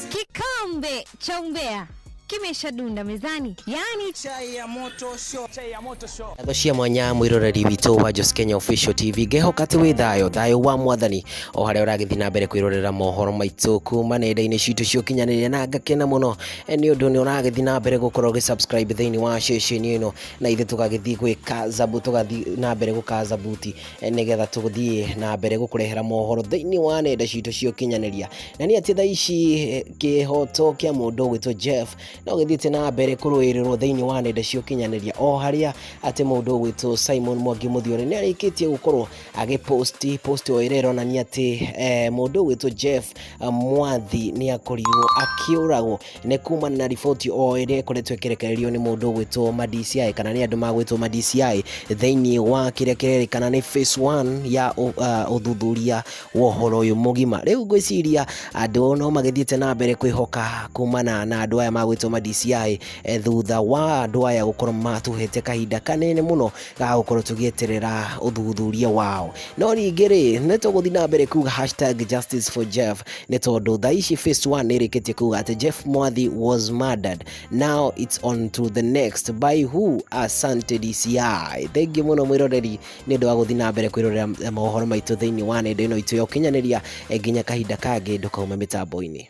Kikombe cha umbea kimeshadunda mezani, yani chai ya moto show. Athashia mwanya mwiroreri witu wa Just Kenya Official TV geho kati withayo wa mwathani o haria uragithi na mbere kwirorera mohoro maitu kuma nenda-ini citu ciokinyaniria na ngakena muno ni undu ni uragithi na mbere gukorwo gi subscribe thiini wa station ino na ithe tugagithi gwika tugathi na mbere gukaza buti nigetha tuguthie na mbere gukurehera mohoro thiini wa nenda citu ciokinyaniria na ni ati thaa ici kihoto kia mundu gwitwo Jeff no githite na mbere kuruirirwo thiini wa nenda ciokinyaniria o haria ati mundu witwo Simon Mwangi Muthiore ni arikitie gukorwo post o irero na ni ati mundu witwo Jeff Mwathi ni akorirwo akiuragwo ne kuma na ripoti o ire koretwe kirekererio ni mundu witwo DCI kana ni andu magwitwo DCI thiini wa kiria kirerikana ni phase 1 ya uthuthuria wa uhoro uyu mugima. Riu gwiciria andu no magithiete na mbere kwihoka kumana na andu aya magwitwo DCI thutha wa andu aya gukorwo matuhete kahinda kanene muno ga gukorwo tugieterera uthuthuria wao. No ringiri nituguthi na mbere kuga #JusticeForJeff ni tondu thaa ici phase 1 nirikitie kuga ati Jeff Mwathi was murdered. Now it's on to the next by who? Asante DCI. Thank you muno mwiroreri ni ndu wa guthi na mbere kwirorera mohoro maitu thiini wa nenda ino itu yokinyaniria nginya kahinda kangi ndukaume mitambo-ini.